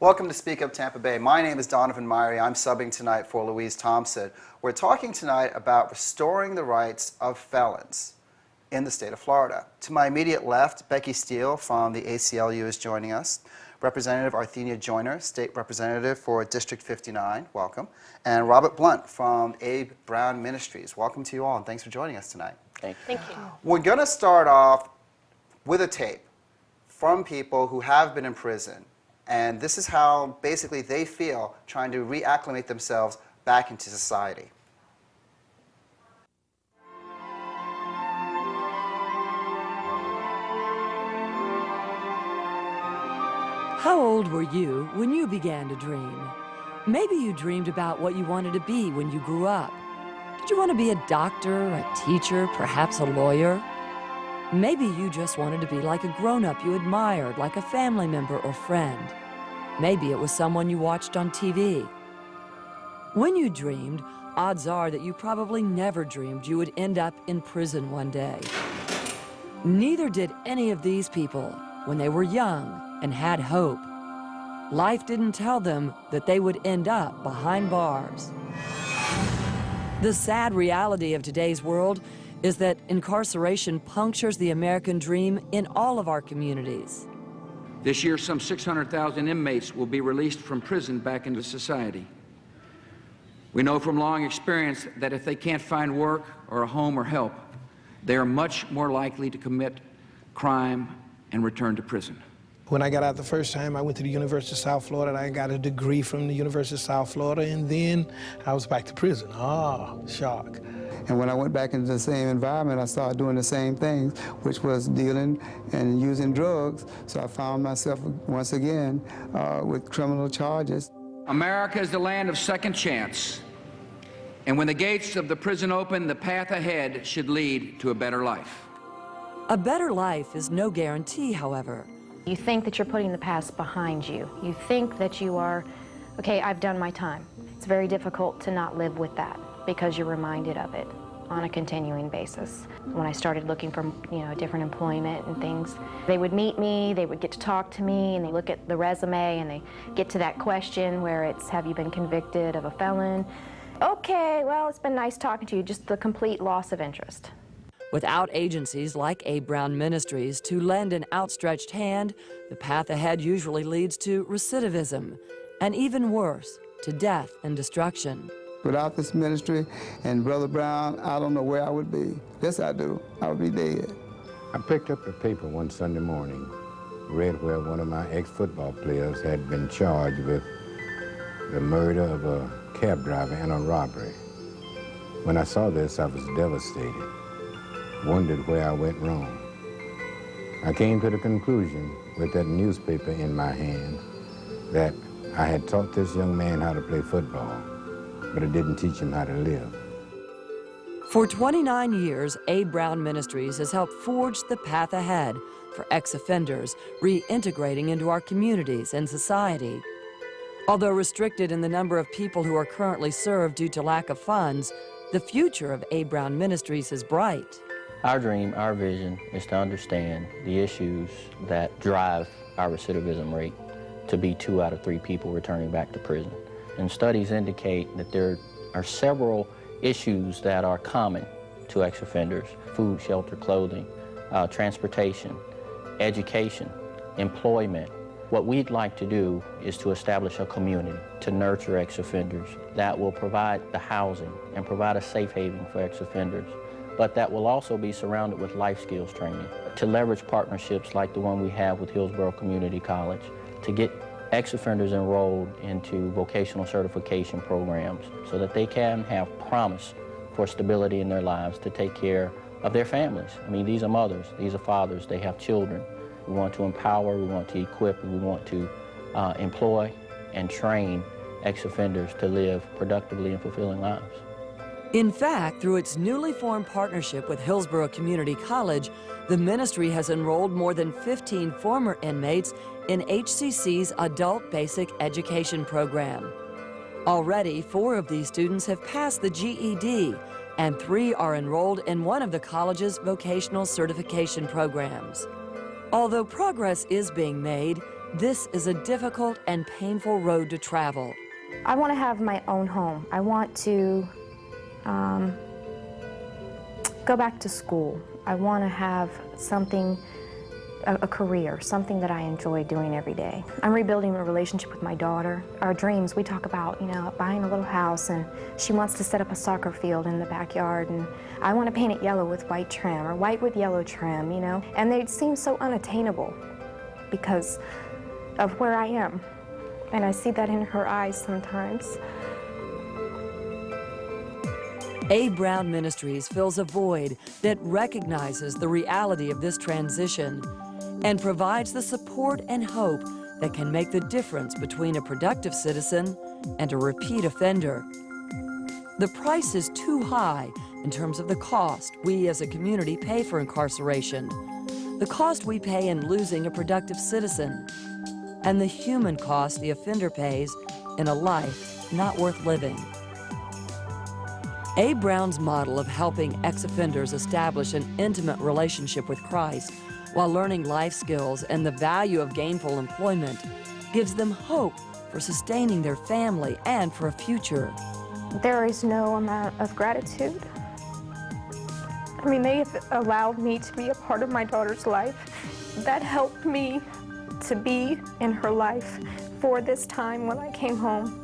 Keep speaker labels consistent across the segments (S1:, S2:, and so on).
S1: Welcome to Speak Up Tampa Bay. My name is Donovan Myrie. I'm subbing tonight for Louise Thompson. We're talking tonight about restoring the rights of felons in the state of Florida. To my immediate left, Becky Steele from the ACLU is joining us. Representative Arthenia Joyner, State Representative for District 59, welcome. And Robert Blount from Blount Ministries. Welcome to you all, and thanks for joining us tonight.
S2: Thank you.
S1: We're going to start off with a tape from people who have been in prison. And this is how basically they feel trying to reacclimate themselves back into society.
S3: How old were you when you began to dream? Maybe you dreamed about what you wanted to be when you grew up. Did you want to be a doctor, a teacher, perhaps a lawyer? Maybe you just wanted to be like a grown-up you admired, like a family member or friend. Maybe it was someone you watched on TV. When you dreamed, odds are that you probably never dreamed you would end up in prison one day. Neither did any of these people when they were young and had hope. Life didn't tell them that they would end up behind bars. The sad reality of today's world is that incarceration punctures the American dream in all of our communities.
S4: This year, some 600,000 inmates will be released from prison back into society. We know from long experience that if they can't find work or a home or help, they are much more likely to commit crime and return to prison.
S5: When I got out the first time, I went to the University of South Florida. I got a degree from the University of South Florida, and then I was back to prison. Shock.
S6: And when I went back into the same environment, I started doing the same things, which was dealing and using drugs. So I found myself once again with criminal charges.
S4: America is the land of second chance. And when the gates of the prison open, the path ahead should lead to a better life.
S3: A better life is no guarantee, however.
S2: You think that you're putting the past behind you. You think that you are, okay, I've done my time. It's very difficult to not live with that because you're reminded of it on a continuing basis. When I started looking for, different employment and things, they would meet me, they would get to talk to me, and they look at the resume and they get to that question where it's, have you been convicted of a felon? Okay, well, it's been nice talking to you, just the complete loss of interest.
S3: Without agencies like Blount Ministries to lend an outstretched hand, the path ahead usually leads to recidivism, and even worse, to death and destruction.
S6: Without this ministry and Brother Brown, I don't know where I would be. Yes, I do. I would be dead.
S7: I picked up the paper one Sunday morning, read where one of my ex-football players had been charged with the murder of a cab driver and a robbery. When I saw this, I was devastated, wondered where I went wrong. I came to the conclusion, with that newspaper in my hand, that I had taught this young man how to play football, but I didn't teach him how to live.
S3: For 29 years, Blount Ministries has helped forge the path ahead for ex-offenders reintegrating into our communities and society. Although restricted in the number of people who are currently served due to lack of funds, the future of Blount Ministries is bright.
S8: Our dream, our vision, is to understand the issues that drive our recidivism rate to be 2 out of 3 people returning back to prison. And studies indicate that there are several issues that are common to ex-offenders: food, shelter, clothing, transportation, education, employment. What we'd like to do is to establish a community to nurture ex-offenders that will provide the housing and provide a safe haven for ex-offenders, but that will also be surrounded with life skills training, to leverage partnerships like the one we have with Hillsborough Community College, to get ex-offenders enrolled into vocational certification programs so that they can have promise for stability in their lives to take care of their families. I mean, these are mothers, these are fathers, they have children. We want to empower, we want to equip, and we want to employ and train ex-offenders to live productively and fulfilling lives.
S3: In fact, through its newly formed partnership with Hillsborough Community College, the ministry has enrolled more than 15 former inmates in HCC's Adult Basic Education Program. Already, 4 of these students have passed the GED, and 3 are enrolled in one of the college's vocational certification programs. Although progress is being made, this is a difficult and painful road to travel.
S2: I want to have my own home. I want to go back to school. I want to have something, a career, something that I enjoy doing every day. I'm rebuilding a relationship with my daughter. Our dreams, we talk about, you know, buying a little house, and she wants to set up a soccer field in the backyard, and I want to paint it yellow with white trim, or white with yellow trim, you know, and they seem so unattainable because of where I am, and I see that in her eyes sometimes.
S3: A. Brown Ministries fills a void that recognizes the reality of this transition and provides the support and hope that can make the difference between a productive citizen and a repeat offender. The price is too high in terms of the cost we as a community pay for incarceration, the cost we pay in losing a productive citizen, and the human cost the offender pays in a life not worth living. A. Brown's model of helping ex-offenders establish an intimate relationship with Christ while learning life skills and the value of gainful employment gives them hope for sustaining their family and for a future.
S2: There is no amount of gratitude. I mean, they have allowed me to be a part of my daughter's life. That helped me to be in her life for this time when I came home.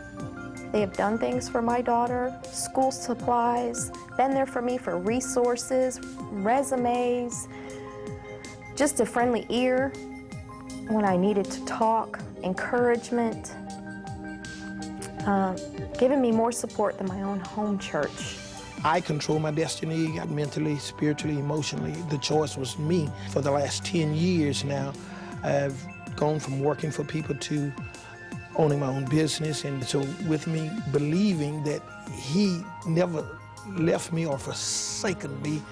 S2: They have done things for my daughter, school supplies, been there for me for resources, resumes, just a friendly ear when I needed to talk, encouragement, giving me more support than my own home church.
S5: I control my destiny, got mentally, spiritually, emotionally. The choice was me. For the last 10 years now, I've gone from working for people to owning my own business, and so with me believing that he never left me or forsaken me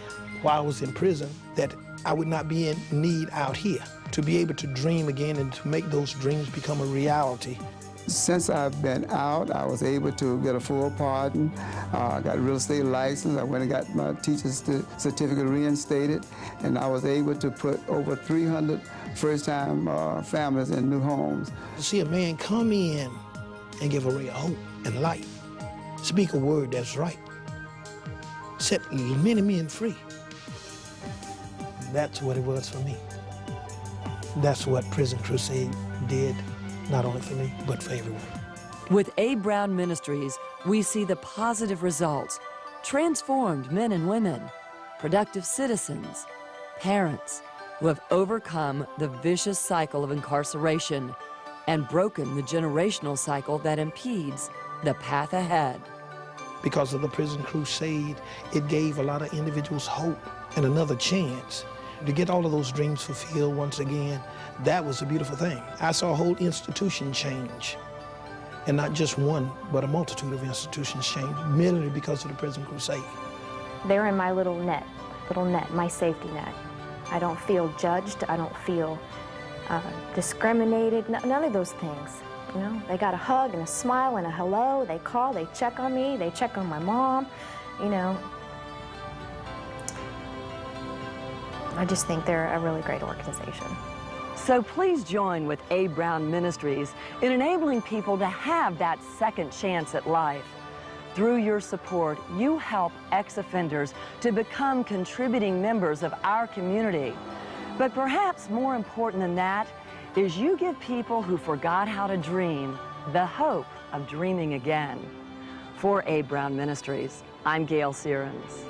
S5: while I was in prison, that I would not be in need out here. To be able to dream again and to make those dreams become a reality.
S6: Since I've been out, I was able to get a full pardon. I got a real estate license. I went and got my teacher's certificate reinstated, and I was able to put over 300 first-time families in new homes.
S5: To see a man come in and give a ray of hope and light, speak a word that's right, set many men free. That's what it was for me. That's what Prison Crusade did, not only for me, but for everyone.
S3: With A. Brown Ministries, we see the positive results, transformed men and women, productive citizens, parents who have overcome the vicious cycle of incarceration and broken the generational cycle that impedes the path ahead.
S5: Because of the Prison Crusade, it gave a lot of individuals hope and another chance to get all of those dreams fulfilled once again. That was a beautiful thing. I saw a whole institution change, and not just one, but a multitude of institutions change, merely because of the Prison Crusade.
S2: They're in my little net, my safety net. I don't feel judged, I don't feel discriminated, none of those things. You know, they got a hug and a smile and a hello, they call, they check on me, they check on my mom, you know. I just think they're a really great organization.
S3: So please join with A. Brown Ministries in enabling people to have that second chance at life. Through your support, you help ex-offenders to become contributing members of our community. But perhaps more important than that is you give people who forgot how to dream the hope of dreaming again. For A. Brown Ministries, I'm Gail Searens.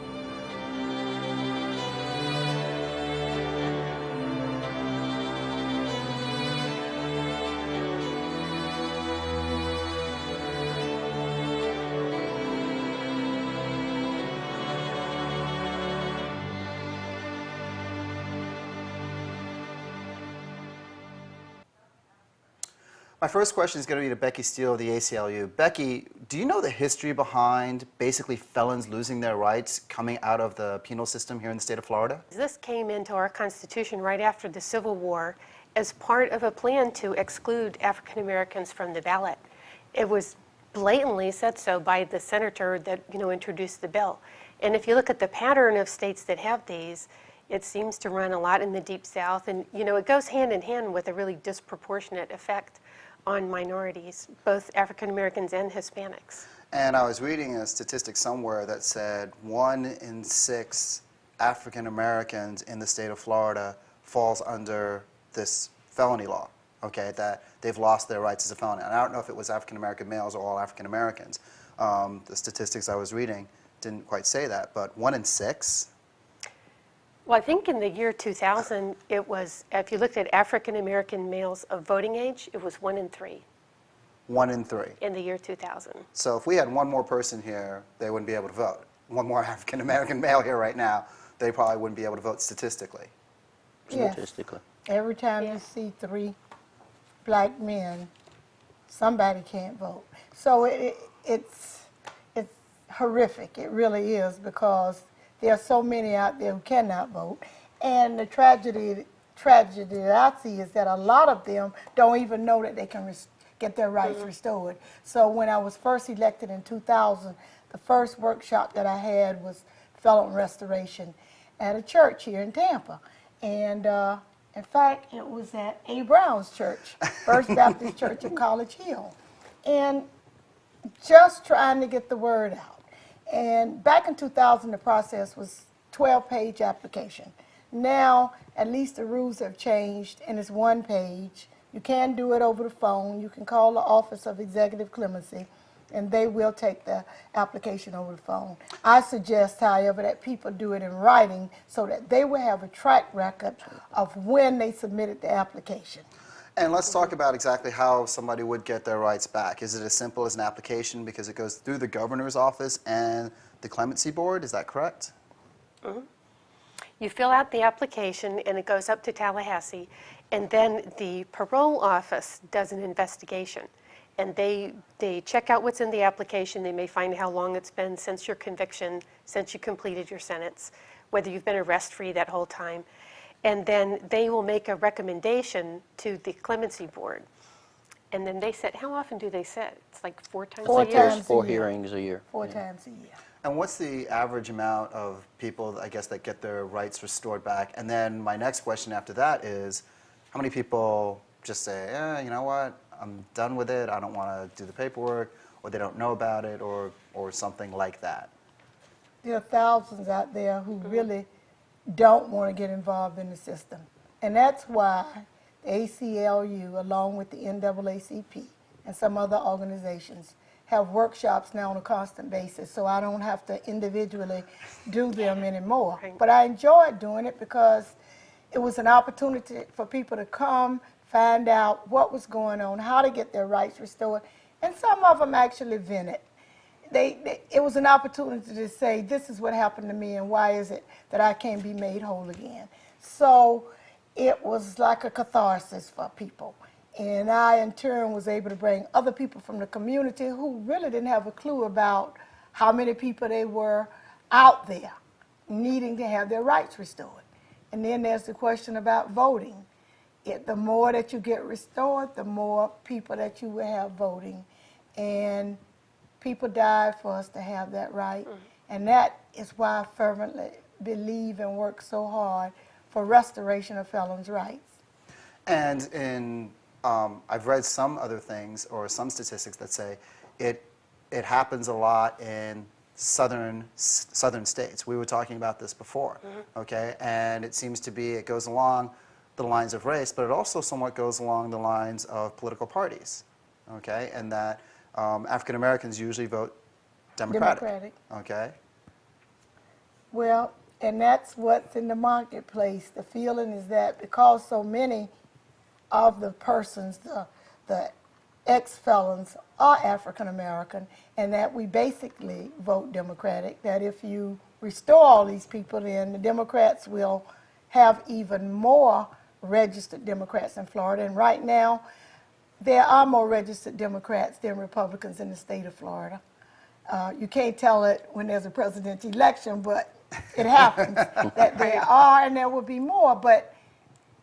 S1: My first question is going to be to Becky Steele of the ACLU. Becky, do you know the history behind basically felons losing their rights coming out of the penal system here in the state of Florida?
S9: This came into our Constitution right after the Civil War as part of a plan to exclude African Americans from the ballot. It was blatantly said so by the senator that introduced the bill. And if you look at the pattern of states that have these, It seems to run a lot in the Deep South, and it goes hand in hand with a really disproportionate effect on minorities, both African Americans and Hispanics.
S1: And I was reading a statistic somewhere that said 1 in 6 African Americans in the state of Florida falls under this felony law, okay, that they've lost their rights as a felon. And I don't know if it was African American males or all African Americans. The statistics I was reading didn't quite say that, but 1 in 6?
S9: Well, I think in the year 2000, it was, if you looked at African American males of voting age, it was 1 in 3.
S1: 1 in 3.
S9: In the year 2000.
S1: So if we had one more person here, they wouldn't be able to vote. One more African American male here right now, they probably wouldn't be able to vote statistically.
S10: Yes.
S8: Statistically.
S10: Every time
S9: Yeah.
S10: you see 3 black men, somebody can't vote. So it's horrific. It really is, because there are so many out there who cannot vote. And the tragedy that I see is that a lot of them don't even know that they can get their rights restored. So when I was first elected in 2000, the first workshop that I had was Felon restoration at a church here in Tampa. And in fact, it was at A. Brown's church, First Baptist Church in College Hill. And just trying to get the word out. And back in 2000, the process was 12-page application. Now, at least the rules have changed, and it's 1 page. You can do it over the phone. You can call the Office of Executive Clemency, and they will take the application over the phone. I suggest, however, that people do it in writing so that they will have a track record of when they submitted the application.
S1: And let's talk about exactly how somebody would get their rights back. Is it as simple as an application because it goes through the governor's office and the clemency board? Is that correct?
S9: Mm-hmm. You fill out the application, and it goes up to Tallahassee, and then the parole office does an investigation. And they check out what's in the application. They may find how long it's been since your conviction, since you completed your sentence, whether you've been arrest-free that whole time. And then they will make a recommendation to the clemency board. And then they sit, how often do they sit? It's like 4 times
S10: Four
S9: a year?
S10: times.
S8: 4
S10: a year.
S8: hearings a year.
S10: 4 times a year.
S1: And what's the average amount of people, I guess, that get their rights restored back? And then my next question after that is, how many people just say, you know what, I'm done with it, I don't want to do the paperwork, or they don't know about it, or something like that?
S10: There are thousands out there who really don't want to get involved in the system. And that's why the ACLU, along with the NAACP and some other organizations, have workshops now on a constant basis, so I don't have to individually do them anymore.
S9: Right.
S10: But I enjoyed doing it because it was an opportunity for people to come, find out what was going on, how to get their rights restored, and some of them actually vented. It was an opportunity to say, this is what happened to me, and why is it that I can't be made whole again? So it was like a catharsis for people. And I, in turn, was able to bring other people from the community who really didn't have a clue about how many people they were out there needing to have their rights restored. And then there's the question about voting. The more that you get restored, the more people that you will have voting. And people died for us to have that right. And that is why I fervently believe and work so hard for restoration of felons' rights.
S1: And I've read some other things or some statistics that say it happens a lot in southern states. We were talking about this before, okay? And it seems to be, it goes along the lines of race, but it also somewhat goes along the lines of political parties, okay? And that African Americans usually vote Democratic. Okay?
S10: Well, and that's what's in the marketplace. The feeling is that because so many of the persons, the ex-felons are African American, and that we basically vote Democratic, that if you restore all these people, then the Democrats will have even more registered Democrats in Florida. And right now, there are more registered Democrats than Republicans in the state of Florida. You can't tell it when there's a presidential election, but it happens that there are, and there will be more. But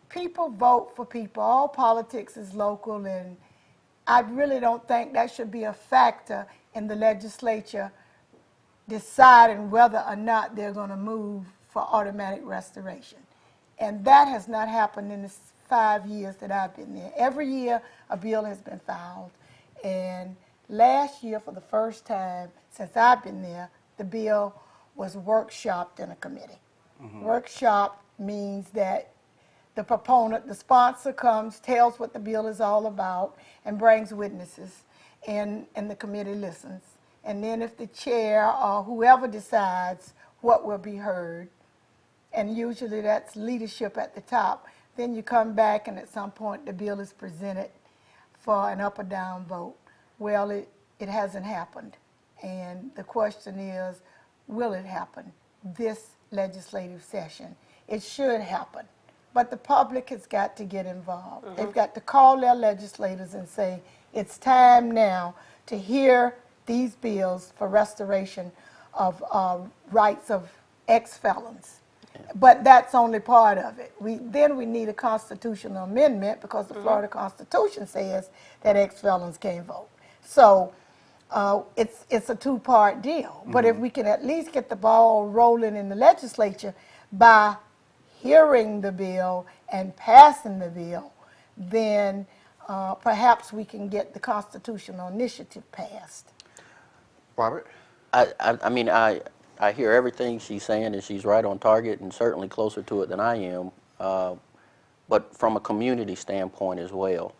S10: people vote for people. All politics is local, and I really don't think that should be a factor in the legislature deciding whether or not they're going to move for automatic restoration. And that has not happened in the 5 years that I've been there. Every year a bill has been filed, and last year for the first time since I've been there, the bill was workshopped in a committee. Workshop means that the proponent, the sponsor comes, tells what the bill is all about, and brings witnesses, and the committee listens. And then if the chair or whoever decides what will be heard, and usually that's leadership at the top, then you come back and at some point the bill is presented for an up or down vote. Well, it hasn't happened. And the question is, will it happen this legislative session? It should happen. But the public has got to get involved. They've got to call their legislators and say, it's time now to hear these bills for restoration of rights of ex-felons. But that's only part of it. Then we need a constitutional amendment because the Florida Constitution says that ex-felons can't vote. So it's a two-part deal. But if we can at least get the ball rolling in the legislature by hearing the bill and passing the bill, then perhaps we can get the constitutional initiative passed.
S1: Robert?
S8: I mean, I hear everything she's saying, and she's right on target and certainly closer to it than I am. But from a community standpoint as well,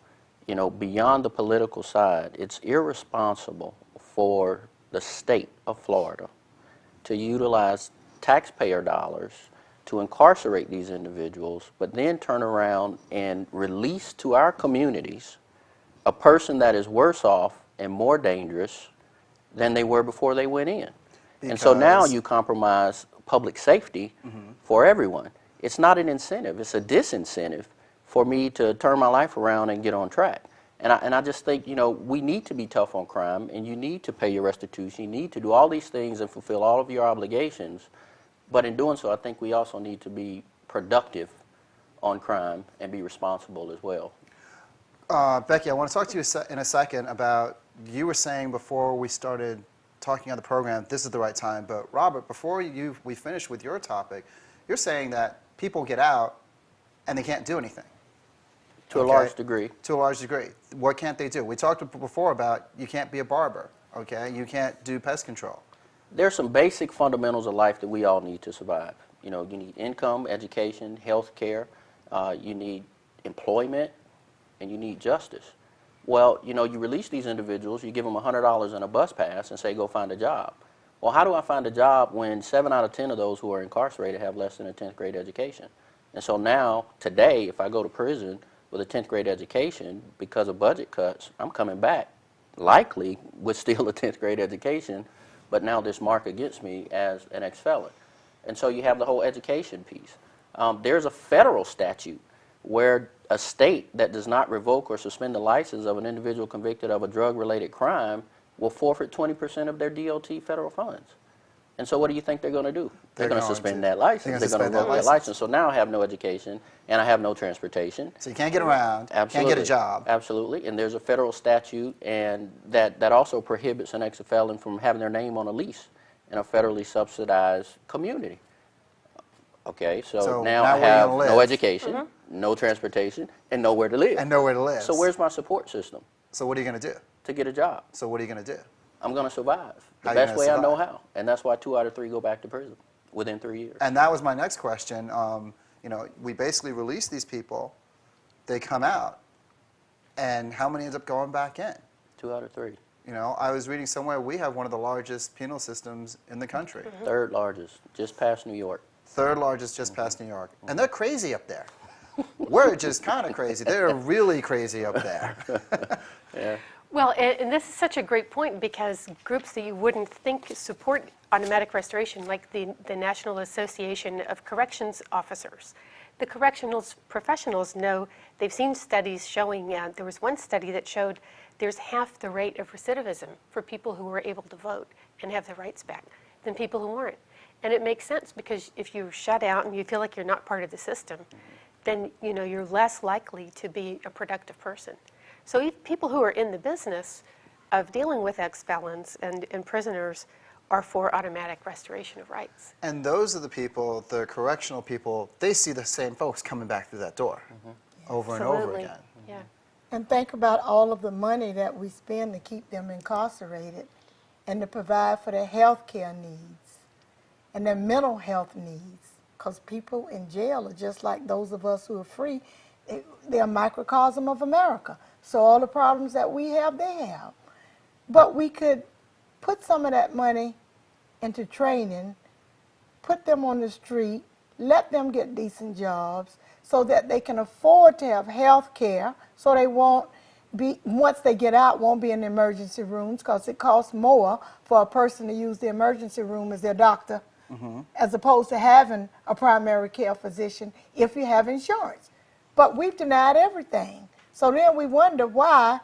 S8: you know, beyond the political side, it's irresponsible for the state of Florida to utilize taxpayer dollars to incarcerate these individuals, but then turn around and release to our communities a person that is worse off and more dangerous than they were before they went in. And so now you compromise public safety for everyone. It's not an incentive, it's a disincentive for me to turn my life around and get on track. And I just think, you know, we need to be tough on crime, and you need to pay your restitution, you need to do all these things and fulfill all of your obligations. But in doing so, I think we also need to be productive on crime and be responsible as well.
S1: Becky, I want to talk to you in a second about, you were saying before we started talking on the program, this is the right time, but Robert, before we finish with your topic, you're saying that people get out and they can't do anything.
S8: To a large degree.
S1: To a large degree. What can't they do? We talked before about you can't be a barber, okay? You can't do pest control.
S8: There are some basic fundamentals of life that we all need to survive. You know, you need income, education, health care, you need employment, and you need justice. Well, you know, you release these individuals, you give them $100 and a bus pass and say, go find a job. Well, how do I find a job when 7 out of 10 of those who are incarcerated have less than a 10th grade education? And so now, today, if I go to prison with a 10th grade education, because of budget cuts, I'm coming back, likely with still a 10th grade education, but now this mark against me as an ex-felon. And so you have the whole education piece. There's a federal statute where a state that does not revoke or suspend the license of an individual convicted of a drug-related crime will forfeit 20% of their DOT federal funds. And so what do you think they're going to do? They're going to suspend that license. They're going to revoke that license. So now I have no education, and I have no transportation.
S1: So you can't get around,
S8: Absolutely.
S1: Can't get a job.
S8: Absolutely. And there's a federal statute and that also prohibits an ex-felon from having their name on a lease in a federally subsidized community. Okay, so now I have no education, no transportation, and nowhere to live.
S1: And nowhere to live.
S8: So where's my support system?
S1: So what are you going to do?
S8: To get a job.
S1: So what are you going to do?
S8: I'm going to survive the best way I know how. And that's why 2 out of 3 go back to prison within 3 years.
S1: And that was my next question. You know, we basically release these people, they come out, and how many end up going back in?
S8: 2 out of 3.
S1: You know, I was reading somewhere we have one of the largest penal systems in the country.
S8: Third largest, just past New York.
S1: Third largest, just past New York. And they're crazy up there. We're just kind of crazy. They're really crazy up there.
S8: Yeah.
S9: Well, and this is such a great point because groups that you wouldn't think support automatic restoration, like the National Association of Corrections Officers, the correctional professionals know, they've seen studies showing, there was one study that showed there's half the rate of recidivism for people who were able to vote and have their rights back than people who weren't. And it makes sense because if you're shut out and you feel like you're not part of the system, then you know you're less likely to be a productive person. So even people who are in the business of dealing with ex-felons and prisoners are for automatic restoration of rights.
S1: And those are the people, the correctional people, they see the same folks coming back through that door over and over
S9: Absolutely.
S1: again.
S9: Yeah.
S10: And think about all of the money that we spend to keep them incarcerated and to provide for their health care needs and their mental health needs. Because people in jail are just like those of us who are free. They're a microcosm of America. So all the problems that we have, they have. But we could put some of that money into training, put them on the street, let them get decent jobs so that they can afford to have health care, so they won't be, once they get out, won't be in the emergency rooms, because it costs more for a person to use the emergency room as their doctor, as opposed to having a primary care physician if you have insurance. But we've denied everything. So then we wonder why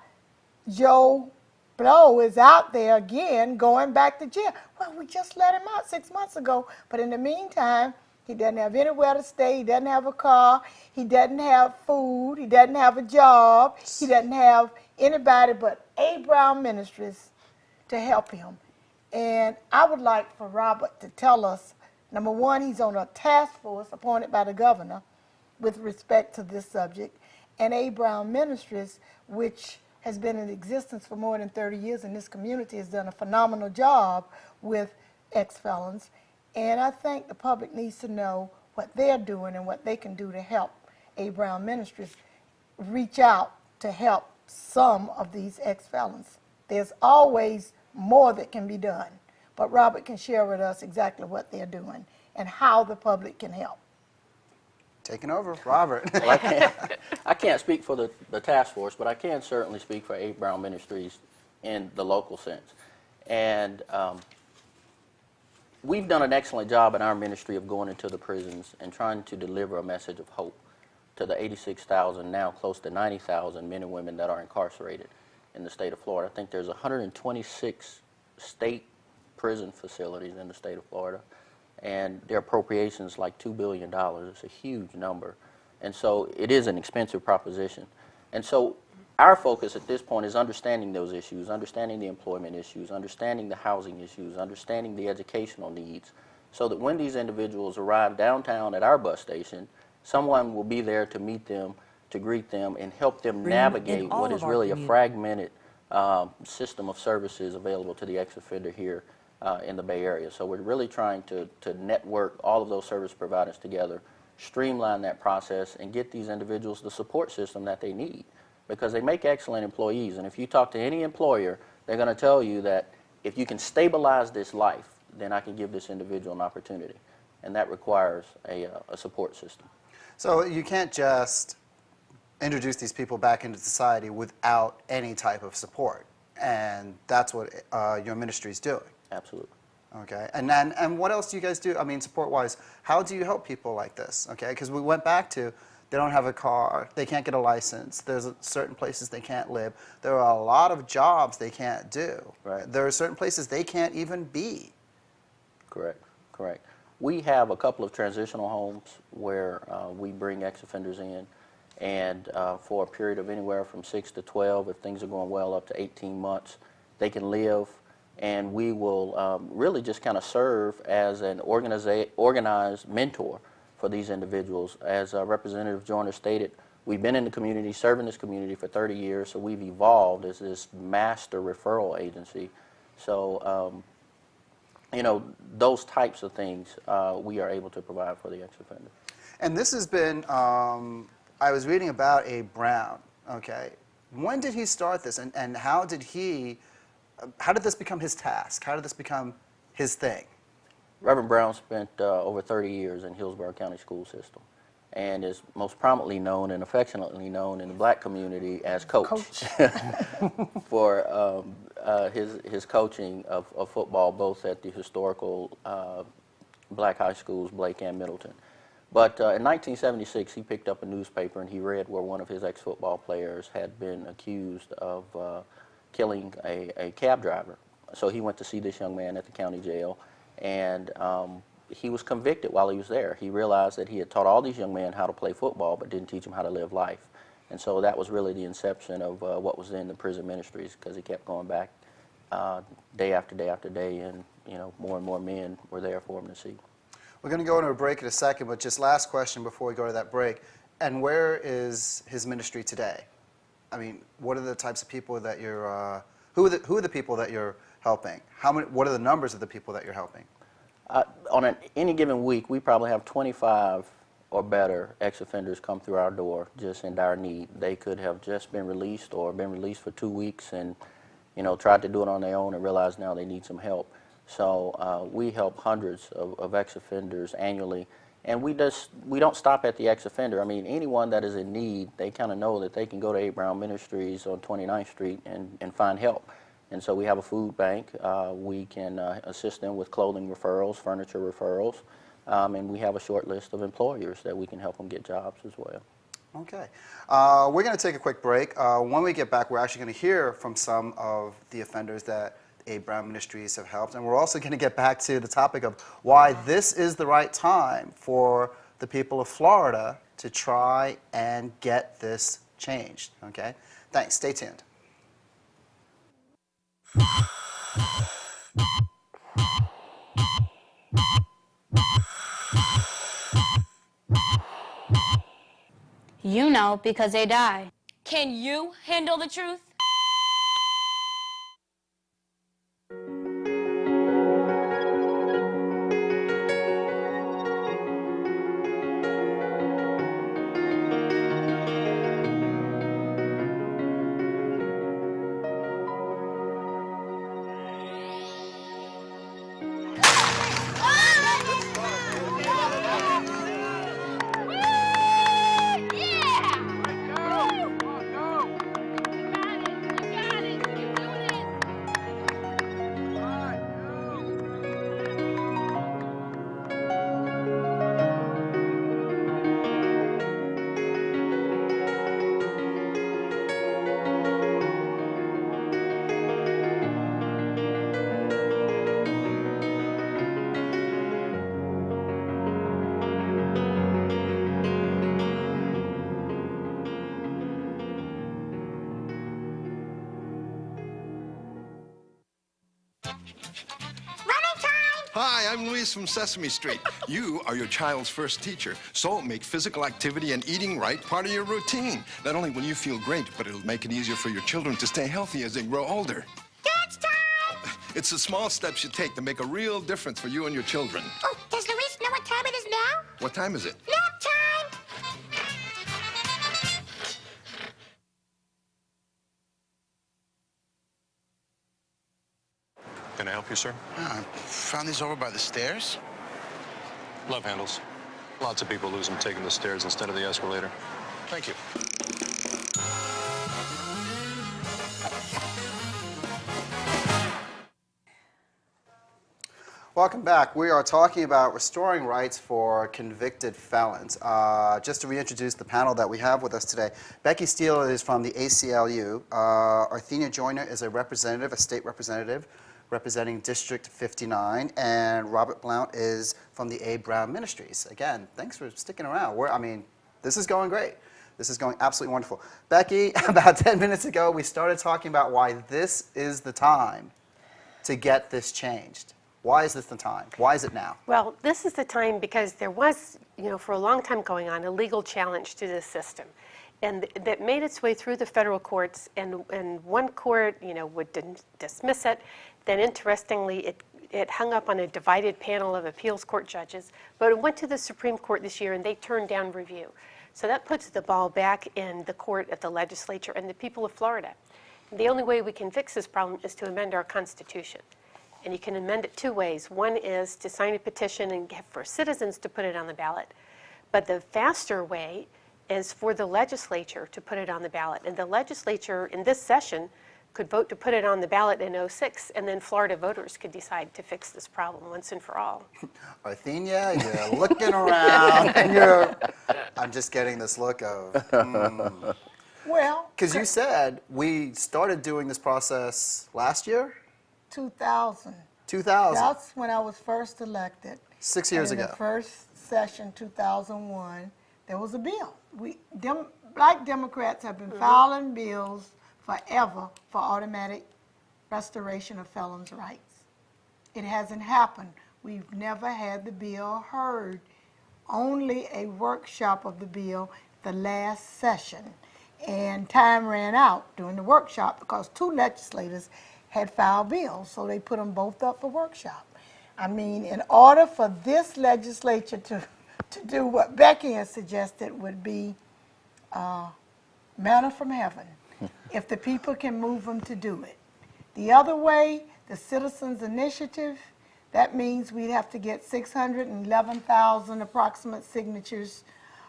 S10: Joe Blow is out there again going back to jail. Well, we just let him out 6 months ago, but in the meantime, he doesn't have anywhere to stay, he doesn't have a car, he doesn't have food, he doesn't have a job, he doesn't have anybody but A. Brown Ministries to help him. And I would like for Robert to tell us, number one, he's on a task force appointed by the governor with respect to this subject, and A. Brown Ministries, which has been in existence for more than 30 years in this community, has done a phenomenal job with ex-felons. And I think the public needs to know what they're doing and what they can do to help A. Brown Ministries reach out to help some of these ex-felons. There's always more that can be done, but Robert can share with us exactly what they're doing and how the public can help.
S1: Taking over, Robert.
S8: Well, I can't speak for the task force, but I can certainly speak for A. Brown Ministries in the local sense. And we've done an excellent job in our ministry of going into the prisons and trying to deliver a message of hope to the 86,000, now close to 90,000 men and women that are incarcerated in the state of Florida. I think there's 126 state prison facilities in the state of Florida, and their appropriations like $2 billion. It's a huge number. And so it is an expensive proposition. And so our focus at this point is understanding those issues, understanding the employment issues, understanding the housing issues, understanding the educational needs, so that when these individuals arrive downtown at our bus station, someone will be there to meet them, to greet them, and help them navigate what is really a fragmented system of services available to the ex-offender here in the Bay Area. So we're really trying to network all of those service providers together, streamline that process, and get these individuals the support system that they need, because they make excellent employees. And if you talk to any employer, they're going to tell you that if you can stabilize this life, then I can give this individual an opportunity. And that requires a support system.
S1: So you can't just introduce these people back into society without any type of support. And that's what your ministry is doing.
S8: Absolutely.
S1: Okay, and what else do you guys do? I mean, support-wise, how do you help people like this? Okay, because we went back to, they don't have a car, they can't get a license, there's certain places they can't live, there are a lot of jobs they can't do.
S8: Right.
S1: There are certain places they can't even be.
S8: Correct, correct. We have a couple of transitional homes where we bring ex-offenders in, and for a period of anywhere from 6 to 12, if things are going well, up to 18 months, they can live. And we will really just kind of serve as an organized mentor for these individuals. As Representative Joyner stated, we've been in the community, serving this community for 30 years, so we've evolved as this master referral agency. So, you know, those types of things we are able to provide for the ex-offender.
S1: And this has been, I was reading about A. Brown, okay. When did he start this, and how did this become his task? How did this become his thing?
S8: Reverend Brown spent over 30 years in Hillsborough County school system, and is most prominently known and affectionately known in the black community as Coach. For his coaching of football, both at the historical black high schools, Blake and Middleton. But in 1976, he picked up a newspaper and he read where one of his ex-football players had been accused of killing a cab driver. So he went to see this young man at the county jail, and he was convicted while he was there. He realized that he had taught all these young men how to play football but didn't teach them how to live life. And so that was really the inception of what was in the prison ministries, because he kept going back day after day after day, and more and more men were there for him to see.
S1: We're going to go into a break in a second, but just last question before we go to that break. And where is his ministry today? I mean, what are the types of people that you're, who are the people that you're helping? What are the numbers of the people that you're helping?
S8: On any given week, we probably have 25 or better ex-offenders come through our door just in dire need. They could have just been released or been released for 2 weeks and, tried to do it on their own and realize now they need some help. So we help hundreds of ex-offenders annually. And we don't stop at the ex-offender. I mean, anyone that is in need, they kind of know that they can go to A. Brown Ministries on 29th Street and find help. And so we have a food bank. We can assist them with clothing referrals, furniture referrals, and we have a short list of employers that we can help them get jobs as well.
S1: Okay. We're going to take a quick break. When we get back, we're actually going to hear from some of the offenders that A. Brown Ministries have helped, and we're also going to get back to the topic of why this is the right time for the people of Florida to try and get this changed. Okay? Thanks. Stay tuned.
S11: You know, because they die. Can you handle the truth?
S12: Hi, I'm Louise from Sesame Street. You are your child's first teacher, so make physical activity and eating right part of your routine. Not only will you feel great, but it'll make it easier for your children to stay healthy as they grow older.
S13: Dance time!
S12: It's the small steps you take to make a real difference for you and your children.
S13: Oh, does Louise know what time it is now?
S12: What time is it?
S13: Nap time!
S14: Can I help you, sir?
S15: I found these over by the stairs.
S14: Love handles. Lots of people lose them taking the stairs instead of the escalator. Thank you.
S1: Welcome back. We are talking about restoring rights for convicted felons. Just to reintroduce the panel that we have with us today, Becky Steele is from the ACLU. Arthenia Joyner is a representative, a state representative, representing District 59, and Robert Blount is from the A. Brown Ministries. Again, thanks for sticking around. This is going great. This is going absolutely wonderful. Becky, about 10 minutes ago, we started talking about why this is the time to get this changed. Why is this the time? Why is it now?
S9: Well, this is the time because there was, for a long time going on, a legal challenge to this system. And that made its way through the federal courts, and one court, would dismiss it. Then, interestingly, it hung up on a divided panel of appeals court judges, but it went to the Supreme Court this year, and they turned down review. So that puts the ball back in the court at the legislature and the people of Florida. The only way we can fix this problem is to amend our Constitution. And you can amend it two ways. One is to sign a petition and get for citizens to put it on the ballot. But the faster way is for the legislature to put it on the ballot. And the legislature in this session could vote to put it on the ballot in '06, and then Florida voters could decide to fix this problem once and for all.
S1: Arthenia, you're looking around, and I'm just getting this look of,
S10: Well,
S1: because you said we started doing this process last year?
S10: 2000.
S1: 2000.
S10: That's when I was first elected.
S1: 6 years
S10: and in
S1: ago.
S10: the first session, 2001, there was a bill. Black Democrats have been filing bills forever for automatic restoration of felons' rights. It hasn't happened. We've never had the bill heard. Only a workshop of the bill the last session. And time ran out during the workshop because 2 legislators had filed bills, so they put them both up for workshop. I mean, in order for this legislature to do what Becky has suggested would be manna from heaven, if the people can move them to do it. The other way, the Citizens Initiative, that means we'd have to get 611,000 approximate signatures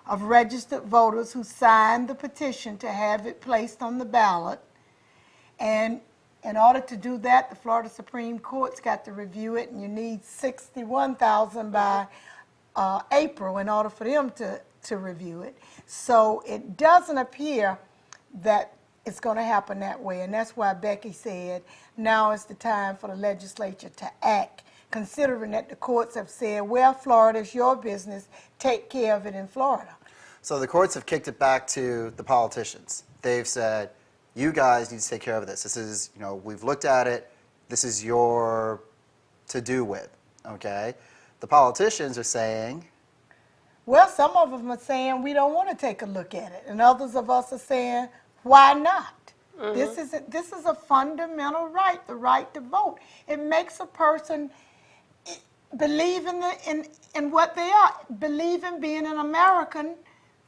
S10: of registered voters who signed the petition to have it placed on the ballot. And in order to do that, the Florida Supreme Court's got to review it, and you need 61,000 by April in order for them to review it. So it doesn't appear that it's going to happen that way, and that's why Becky said now is the time for the legislature to act, considering that the courts have said, well, Florida is your business, take care of it in Florida.
S1: So the courts have kicked it back to the politicians. They've said, you guys need to take care of this. This is, you know, we've looked at it. This is your to-do with, okay? The politicians are saying...
S10: Well, some of them are saying we don't want to take a look at it, and others of us are saying, why not? This is a fundamental right, the right to vote. It makes a person believe in what they are, believe in being an American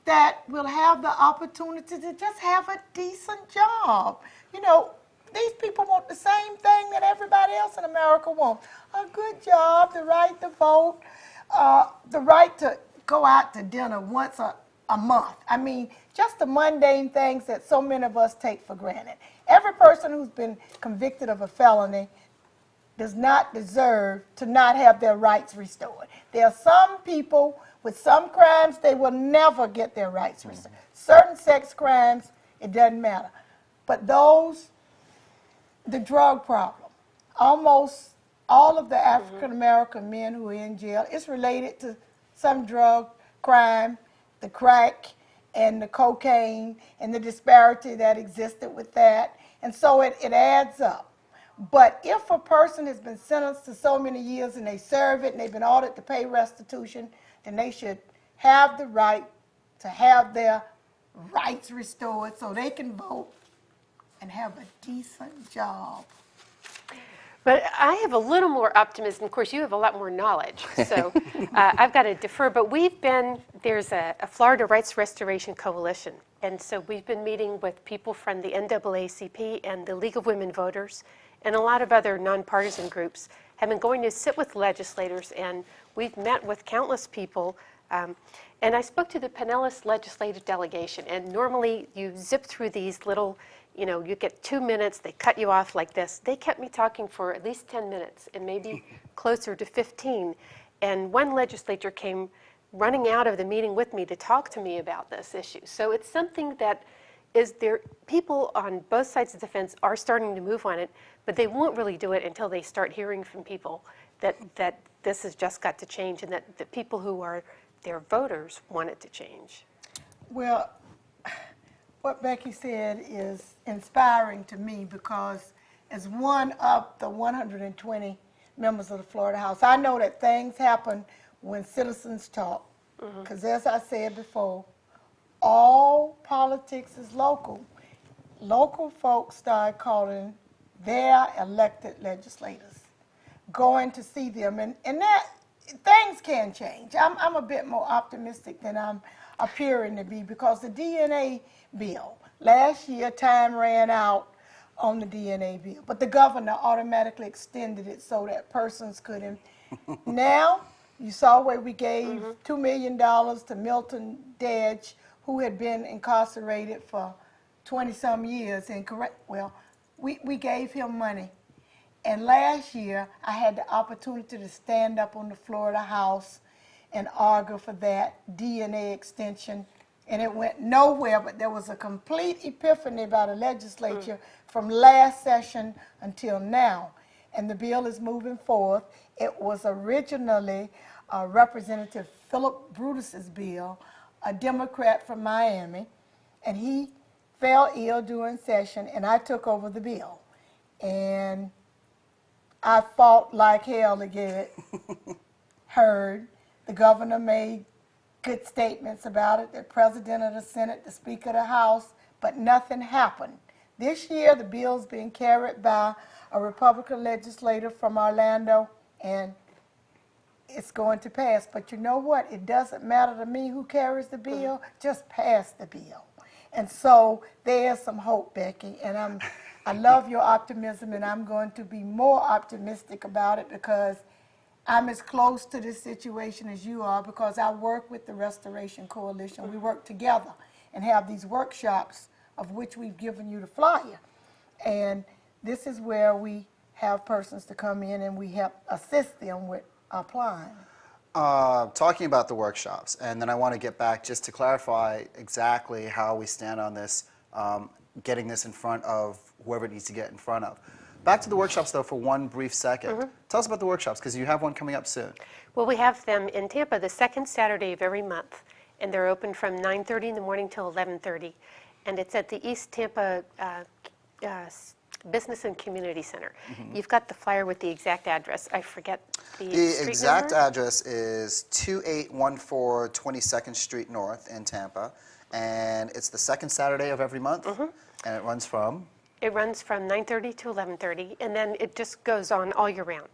S10: that will have the opportunity to just have a decent job. You know, these people want the same thing that everybody else in America wants. A good job, the right to vote, the right to go out to dinner once a month. I mean, just the mundane things that so many of us take for granted. Every person who's been convicted of a felony does not deserve to not have their rights restored. There are some people with some crimes, they will never get their rights restored. Certain sex crimes, it doesn't matter. But those, the drug problem, almost all of the African-American men who are in jail is related to some drug crime, the crack and the cocaine and the disparity that existed with that. And so it adds up. But if a person has been sentenced to so many years and they serve it and they've been ordered to pay restitution, then they should have the right to have their rights restored so they can vote and have a decent job.
S9: But I have a little more optimism. Of course, you have a lot more knowledge, so I've got to defer. But there's a Florida Rights Restoration Coalition, and so we've been meeting with people from the NAACP and the League of Women Voters, and a lot of other nonpartisan groups have been going to sit with legislators, and we've met with countless people. And I spoke to the Pinellas Legislative Delegation, and normally you zip through these little, you know, you get 2 minutes, they cut you off like this. They kept me talking for at least 10 minutes and maybe closer to 15. And one legislator came running out of the meeting with me to talk to me about this issue. So it's something that is there, people on both sides of the fence are starting to move on it, but they won't really do it until they start hearing from people that this has just got to change and that the people who are their voters want it to change.
S10: Well, what Becky said is inspiring to me because as one of the 120 members of the Florida House, I know that things happen when citizens talk. Because as I said before, all politics is local. Local folks start calling their elected legislators, going to see them, and that things can change. I'm a bit more optimistic than I'm appearing to be because the DNA bill, last year time ran out on the DNA bill, but the governor automatically extended it so that persons could. Now, you saw where we gave $2 million to Milton Dedge, who had been incarcerated for 20-some years. We gave him money. And last year, I had the opportunity to stand up on the floor of the House and argue for that DNA extension. And it went nowhere, but there was a complete epiphany by the legislature from last session until now. And the bill is moving forward. It was originally Representative Philip Brutus's bill, a Democrat from Miami, and he fell ill during session, and I took over the bill. and I fought like hell to get it heard. The governor made good statements about it, the president of the Senate, the Speaker of the House, but nothing happened. This year, the bill's being carried by a Republican legislator from Orlando, and it's going to pass. But you know what? It doesn't matter to me who carries the bill. Just pass the bill. And so there's some hope, Becky, and I love your optimism, and I'm going to be more optimistic about it because I'm as close to this situation as you are because I work with the Restoration Coalition. We work together and have these workshops of which we've given you the flyer. And this is where we have persons to come in and we help assist them with applying.
S1: Talking about the workshops, and then I want to get back just to clarify exactly how we stand on this, getting this in front of whoever it needs to get in front of. Back to the workshops, though, for one brief second. Tell us about the workshops, because you have one coming up soon.
S9: Well, we have them in Tampa the second Saturday of every month, and they're open from 9:30 in the morning till 11:30, and it's at the East Tampa Business and Community Center. You've got the flyer with the exact address. I forget the street
S1: exact
S9: number.
S1: address is 2814 22nd Street North in Tampa, and it's the second Saturday of every month, and it runs from?
S9: It runs from 9:30 to 11:30, and then it just goes on all year round.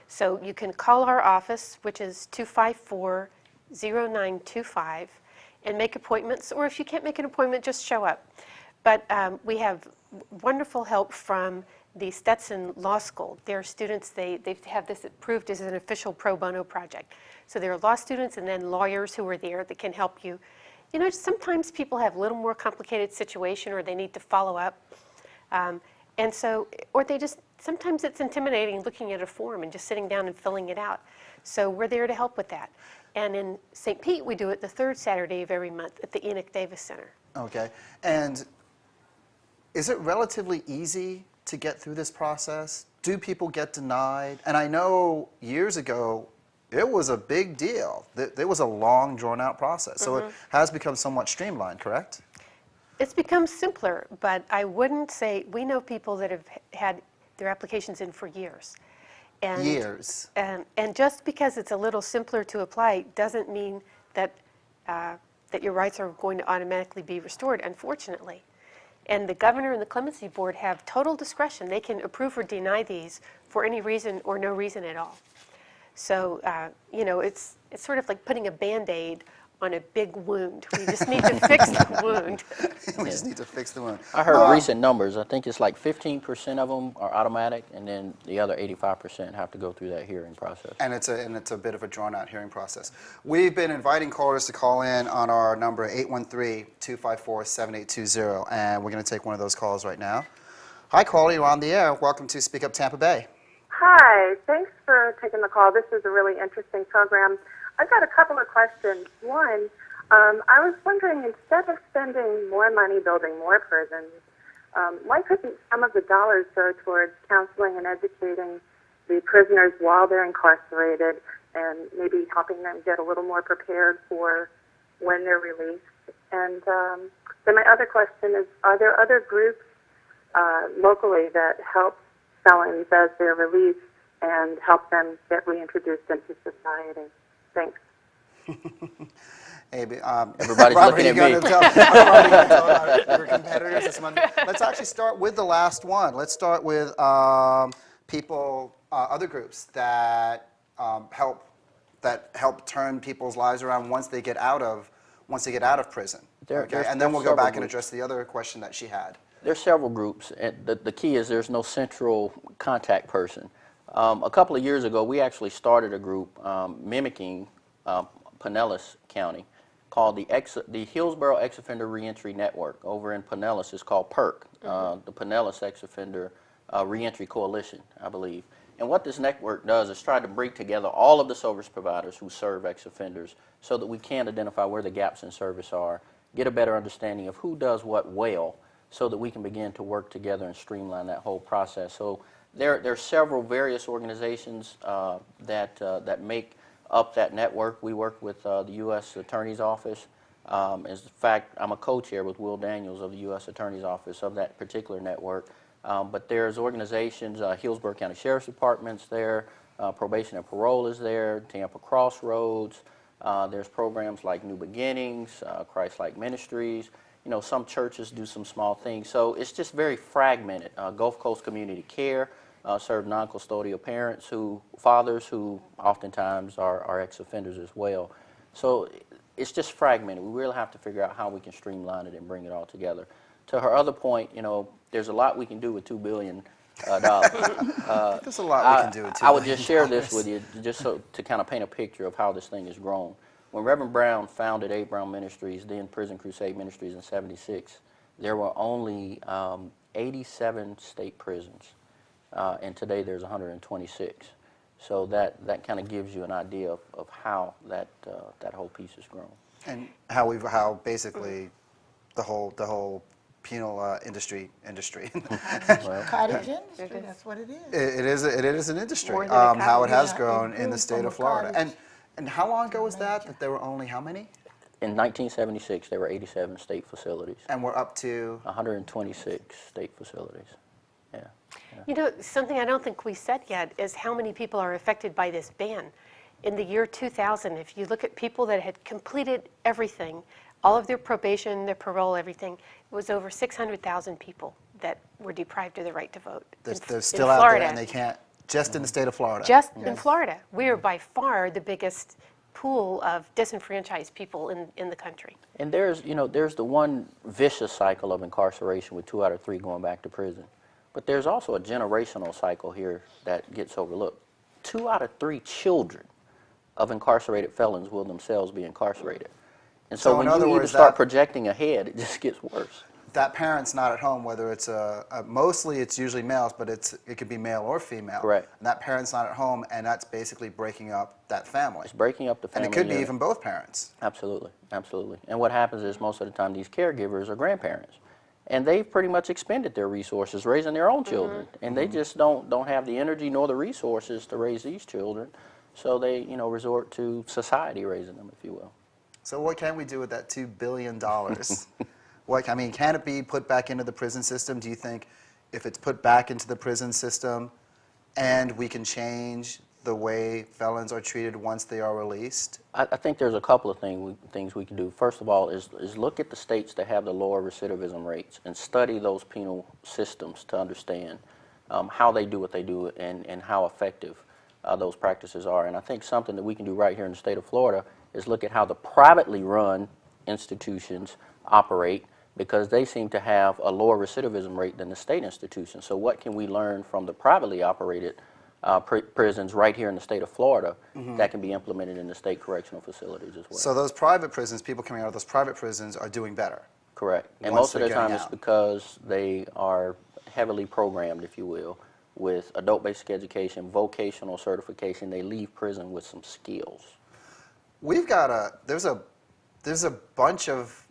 S9: So you can call our office, which is 254-0925, and make appointments, or if you can't make an appointment, just show up. But we have wonderful help from the Stetson Law School. Their students, they have this approved as an official pro bono project. So there are law students and then lawyers who are there that can help you. You know, sometimes people have a little more complicated situation or they need to follow up. And so, or they just, sometimes it's intimidating looking at a form and just sitting down and filling it out. So we're there to help with that. And in St. Pete, we do it the third Saturday of every month at the Enoch Davis Center.
S1: Okay. And is it relatively easy to get through this process? Do people get denied? And I know years ago, it was a big deal. There was a long, drawn-out process. So it has become somewhat streamlined, correct?
S9: It's become simpler, but I wouldn't say, we know people that have had their applications in for years. And,
S1: years.
S9: And just because it's a little simpler to apply doesn't mean that, that your rights are going to automatically be restored, unfortunately. And the governor and the clemency board have total discretion. They can approve or deny these for any reason or no reason at all. So, you know, it's sort of like putting a Band-Aid on a big wound. We just need to fix the wound.
S1: We just need to fix the wound.
S8: I heard recent numbers. I think it's like 15% of them are automatic, and then the other 85% have to go through that hearing process.
S1: And it's a bit of a drawn-out hearing process. We've been inviting callers to call in on our number 813-254-7820, and we're going to take one of those calls right now. Hi, caller, you're on the air. Welcome to Speak Up Tampa Bay.
S16: Hi, thanks for taking the call. This is a really interesting program. I've got a couple of questions. One, I was wondering, instead of spending more money building more prisons, why couldn't some of the dollars go towards counseling and educating the prisoners while they're incarcerated and maybe helping them get a little more prepared for when they're released? And then my other question is, are there other groups locally that help felons as they're released and help them get reintroduced into society? Thanks.
S1: Hey,
S8: everybody's
S1: Robert,
S8: looking at me.
S1: We're competitors this month. Let's actually start with the last one. Let's start with people, other groups that help turn people's lives around once they get out of prison. And then we'll go back and address the other question that she had.
S8: There's several groups, and the key is there's no central contact person. A couple of years ago, we actually started a group mimicking Pinellas County called the Hillsborough Ex-Offender Reentry Network. Over in Pinellas, it's called PERC, the Pinellas Ex-Offender Reentry Coalition, I believe. And what this network does is try to bring together all of the service providers who serve ex-offenders so that we can identify where the gaps in service are, get a better understanding of who does what well, so that we can begin to work together and streamline that whole process. So there are several various organizations that make up that network. We work with the U.S. Attorney's Office. In fact, I'm a co-chair with Will Daniels of the U.S. Attorney's Office of that particular network. But there's organizations, Hillsborough County Sheriff's Department's there, Probation and Parole is there, Tampa Crossroads. There's programs like New Beginnings, Christ-like Ministries. You know, some churches do some small things. So it's just very fragmented. Gulf Coast Community Care serve non-custodial parents fathers who oftentimes are ex-offenders as well. So it's just fragmented. We really have to figure out how we can streamline it and bring it all together. To her other point, you know, there's a lot we can do with $2 billion. There's
S1: a lot we can do with $2 billion.
S8: I would just share this with you just to kind of paint a picture of how this thing has grown. When Reverend Brown founded A. Brown Ministries, then Prison Crusade Ministries in '76, there were only 87 state prisons, and today there's 126. So that kind of gives you an idea of how that whole piece has grown.
S1: And how basically the whole penal industry.
S10: Well, cottage industry, that's what it is.
S1: It is an industry.
S10: How
S1: How it has grown in the state of Florida. And how long ago was that there were only how many?
S8: In 1976, there were 87 state facilities.
S1: And we're up to?
S8: 126 state facilities. Yeah.
S9: You know, something I don't think we said yet is how many people are affected by this ban. In the year 2000, if you look at people that had completed everything, all of their probation, their parole, everything, it was over 600,000 people that were deprived of the right to vote.
S1: They're still out there and they can't, just in the state of Florida.
S9: Just in Florida. We are by far the biggest pool of disenfranchised people in the country.
S8: And there's the one vicious cycle of incarceration with 2 out of 3 going back to prison. But there's also a generational cycle here that gets overlooked. 2 out of 3 children of incarcerated felons will themselves be incarcerated. And so when you even start projecting ahead, it just gets worse.
S1: That parent's not at home, whether it's mostly it's usually males, but it could be male or female.
S8: Correct.
S1: And that parent's not at home, and that's basically breaking up that family.
S8: It's breaking up the family.
S1: And it could be even both parents.
S8: Absolutely, absolutely. And what happens is most of the time these caregivers are grandparents. And they've pretty much expended their resources raising their own children. And they just don't have the energy nor the resources to raise these children. So they, resort to society raising them, if you will.
S1: So what can we do with that $2 billion? Can it be put back into the prison system? Do you think if it's put back into the prison system and we can change the way felons are treated once they are released?
S8: I think there's a couple of things we can do. First of all is look at the states that have the lower recidivism rates and study those penal systems to understand how they do what they do and how effective those practices are. And I think something that we can do right here in the state of Florida is look at how the privately run institutions operate, because they seem to have a lower recidivism rate than the state institutions. So what can we learn from the privately operated prisons right here in the state of Florida that can be implemented in the state correctional facilities as well?
S1: So those private prisons, people coming out of those private prisons are doing better?
S8: Correct. And most of the time it's because they are heavily programmed, if you will, with adult-basic education, vocational certification. They leave prison with some skills.
S1: We've got there's a bunch of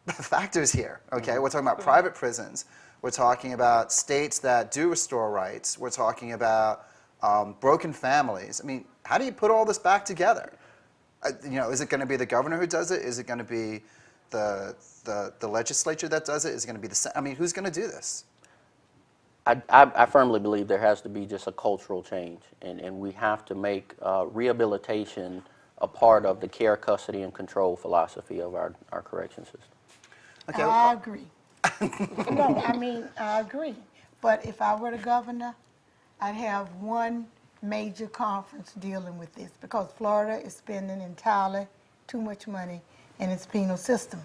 S1: factors here, okay? We're talking about private prisons. We're talking about states that do restore rights. We're talking about broken families. I mean, how do you put all this back together? Is it going to be the governor who does it? Is it going to be the legislature that does it? Is it going to be the Senate? I mean, who's going to do this?
S8: I firmly believe there has to be just a cultural change, and we have to make rehabilitation a part of the care, custody, and control philosophy of our correction system.
S10: Okay. I agree. I agree. But if I were the governor, I'd have one major conference dealing with this, because Florida is spending entirely too much money in its penal system.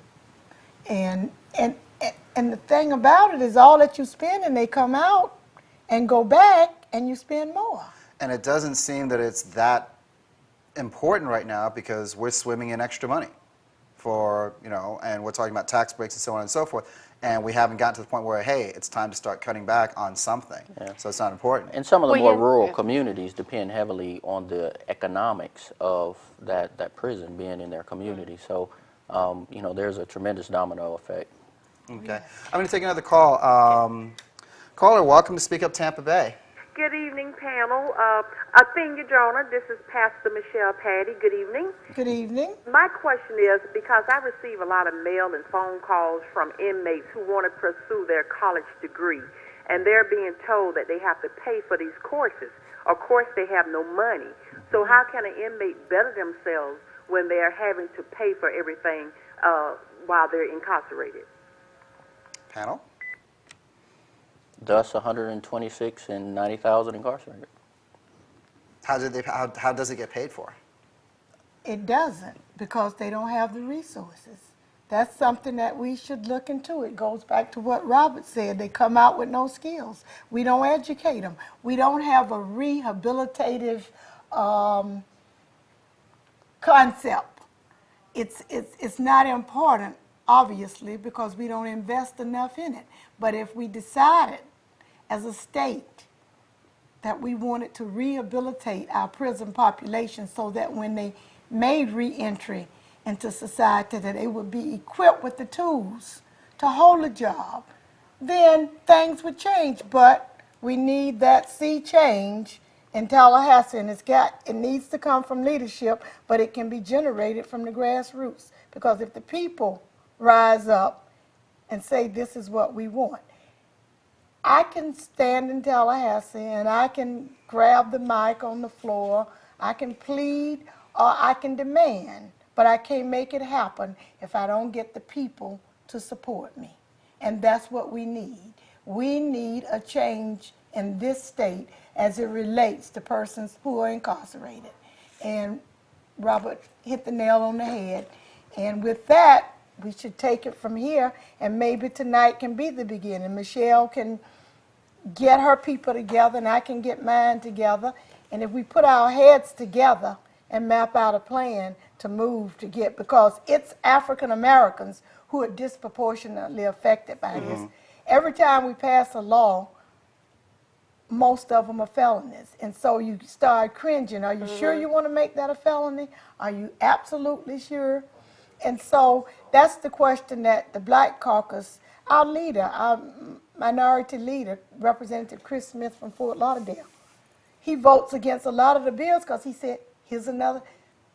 S10: And the thing about it is all that you spend and they come out and go back and you spend more.
S1: And it doesn't seem that it's that important right now, because we're swimming in extra money for, and we're talking about tax breaks and so on and so forth. And we haven't gotten to the point where, hey, it's time to start cutting back on something. Yeah. So it's not important.
S8: And some of the more rural communities depend heavily on the economics of that prison being in their community. So, there's a tremendous domino effect.
S1: Okay. I'm going to take another call. Caller, welcome to Speak Up Tampa Bay.
S17: Good evening, panel. Arthenia, Joyner, this is Pastor Michelle Patty. Good evening.
S10: Good evening.
S17: My question is, because I receive a lot of mail and phone calls from inmates who want to pursue their college degree, and they're being told that they have to pay for these courses. Of course, they have no money. So how can an inmate better themselves when they're having to pay for everything while they're incarcerated?
S1: Panel?
S8: Thus, 126 and 90,000 incarcerated.
S1: How does it get paid for?
S10: It doesn't, because they don't have the resources. That's something that we should look into. It goes back to what Robert said. They come out with no skills. We don't educate them. We don't have a rehabilitative concept. It's not important, obviously, because we don't invest enough in it. But if we decided as a state that we wanted to rehabilitate our prison population so that when they made reentry into society, that they would be equipped with the tools to hold a job, then things would change. But we need that sea change in Tallahassee, and it needs to come from leadership, but it can be generated from the grassroots. Because if the people rise up and say, this is what we want, I can stand in Tallahassee and I can grab the mic on the floor, I can plead, or I can demand, but I can't make it happen if I don't get the people to support me. And that's what we need. We need a change in this state as it relates to persons who are incarcerated. And Robert hit the nail on the head. And with that, we should take it from here, and maybe tonight can be the beginning. Michelle can get her people together, and I can get mine together. And if we put our heads together and map out a plan to move to get, because it's African Americans who are disproportionately affected by this. Every time we pass a law, most of them are felonies. And so you start cringing. Are you sure you want to make that a felony? Are you absolutely sure? And so that's the question that the Black Caucus, our leader, our minority leader, Representative Chris Smith from Fort Lauderdale, he votes against a lot of the bills because he said, here's another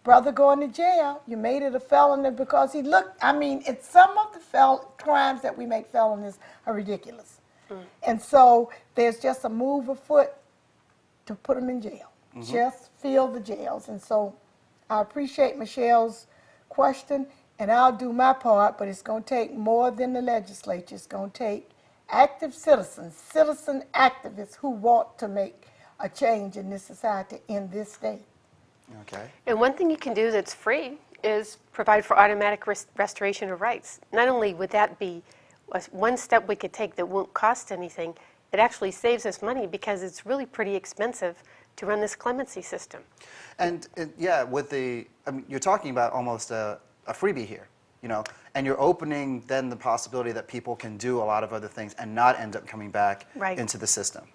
S10: brother going to jail. You made it a felony because he looked, I mean, it's some of the crimes that we make felonies are ridiculous. And so there's just a move afoot to put them in jail. Just fill the jails. And so I appreciate Michelle's question, and I'll do my part, but it's going to take more than the legislature. It's going to take active citizens, citizen activists who want to make a change in this society, in this state.
S1: Okay.
S9: And one thing you can do that's free is provide for automatic restoration of rights. Not only would that be one step we could take that won't cost anything, it actually saves us money because it's really pretty expensive to run this clemency system.
S1: And yeah, with the, I mean, you're talking about almost a freebie here, you know, and you're opening then the possibility that people can do a lot of other things and not end up coming back into the system.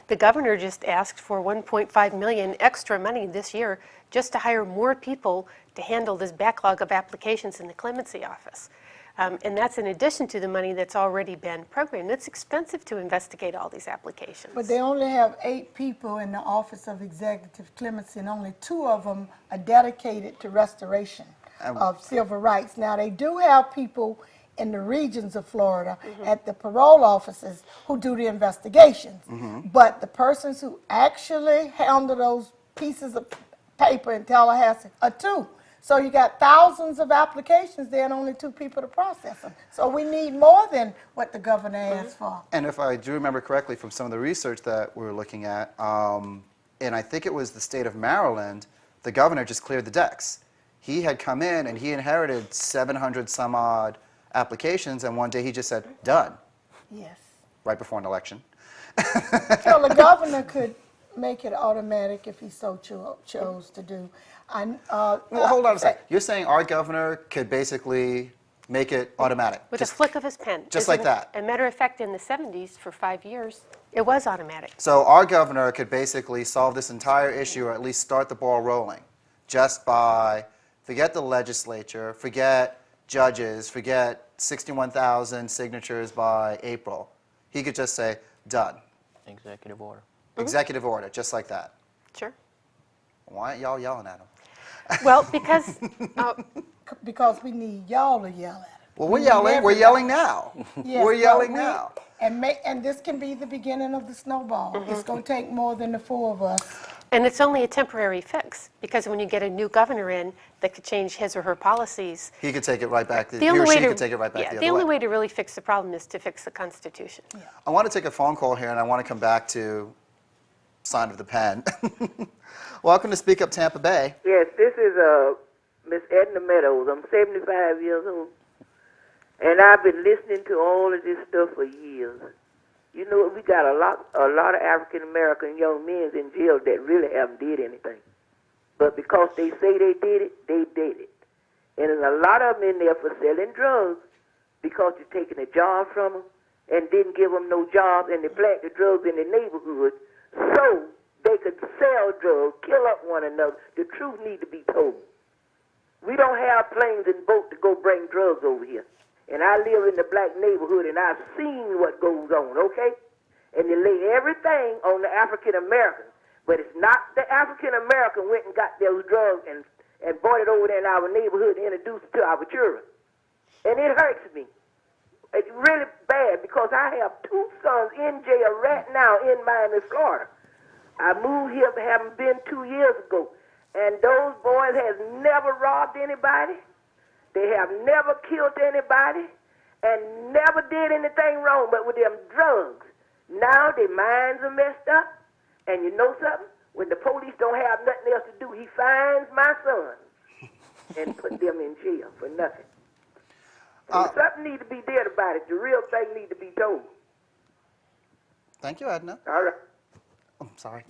S9: The governor just asked for $1.5 million extra money this year just to hire more people to handle this backlog of applications in the clemency office. And that's in addition to the money that's already been programmed. It's expensive to investigate all these applications.
S10: But they only have 8 people in the Office of Executive Clemency, and only 2 of them are dedicated to restoration of civil rights. Now, they do have people in the regions of Florida at the parole offices who do the investigations. But the persons who actually handle those pieces of paper in Tallahassee are 2. So you got thousands of applications there and only 2 people to process them. So we need more than what the governor asked for.
S1: And if I do remember correctly from some of the research that we were looking at, and I think it was the state of Maryland, the governor just cleared the decks. He had come in and he inherited 700 some odd applications, and one day he just said, done.
S10: Yes.
S1: Right before an election.
S10: So the governor could make it automatic if he so chose to do.
S1: Well, hold on a second. You're saying our governor could basically make it automatic?
S9: With a flick of his pen.
S1: Just like that?
S9: As a matter of fact, in the 70s, for 5 years, it was automatic.
S1: So our governor could basically solve this entire issue, or at least start the ball rolling, just by, forget the legislature, forget judges, forget 61,000 signatures by April. He could just say, done.
S8: Executive order.
S1: Executive order, just like that.
S9: Sure.
S1: Why aren't y'all yelling at him?
S9: Well, because
S10: because we need y'all to yell at him.
S1: Well, we're yelling. We're yelling now.
S10: Yes,
S1: we're yelling now.
S10: And this can be the beginning of the snowball. It's going to take more than the 4 of us.
S9: And it's only a temporary fix, because when you get a new governor in that could change his or her policies,
S1: He could take it right back.
S9: the
S1: He
S9: only
S1: or
S9: way
S1: she
S9: to
S1: could take it right back the
S9: the
S1: other
S9: only
S1: way.
S9: way to really fix the problem is to fix the Constitution.
S1: I want to take a phone call here, and I want to come back to sign of the pen. Welcome to Speak Up Tampa Bay.
S18: Yes, this is Miss Edna Meadows. I'm 75 years old, and I've been listening to all of this stuff for years. You know, we got a lot of African American young men in jail that really haven't did anything, but because they say they did it, they did it. And there's a lot of them in there for selling drugs because you're taking a job from them and didn't give them no jobs, and they plant the drugs in the neighborhood so they could sell drugs, kill up one another. The truth need to be told. We don't have planes and boats to go bring drugs over here. And I live in the black neighborhood, and I've seen what goes on, okay? And they lay everything on the African American. But it's not the African American went and got those drugs and brought it over there in our neighborhood and introduced it to our children. And it hurts me. It's really bad because I have 2 sons in jail right now in Miami, Florida. I moved here, haven't been 2 years ago. And those boys has never robbed anybody. They have never killed anybody and never did anything wrong but with them drugs. Now their minds are messed up. And you know something? When the police don't have nothing else to do, he finds my sons and put them in jail for nothing. Something needs to be did about it. The real thing needs to be told.
S1: Thank you, Edna.
S18: All right.
S1: I'm sorry.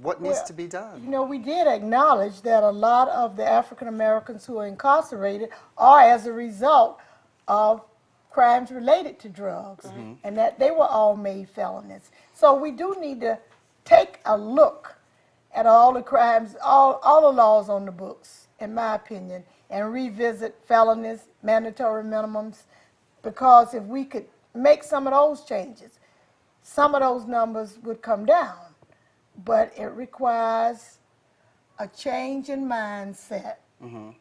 S1: What needs to be done?
S10: You know, we did acknowledge that a lot of the African Americans who are incarcerated are as a result of crimes related to drugs, and that they were all made felonies. So we do need to take a look at all the crimes, all the laws on the books, in my opinion, and revisit felonies, mandatory minimums, because if we could make some of those changes, some of those numbers would come down. But it requires a change in mindset,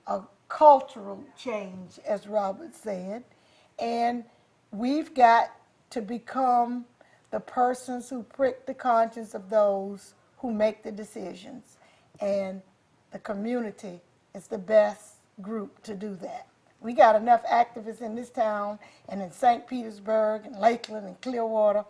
S10: a cultural change, as Robert said, and we've got to become the persons who prick the conscience of those who make the decisions, and the community is the best group to do that. We got enough activists in this town and in St. Petersburg and Lakeland and Clearwater,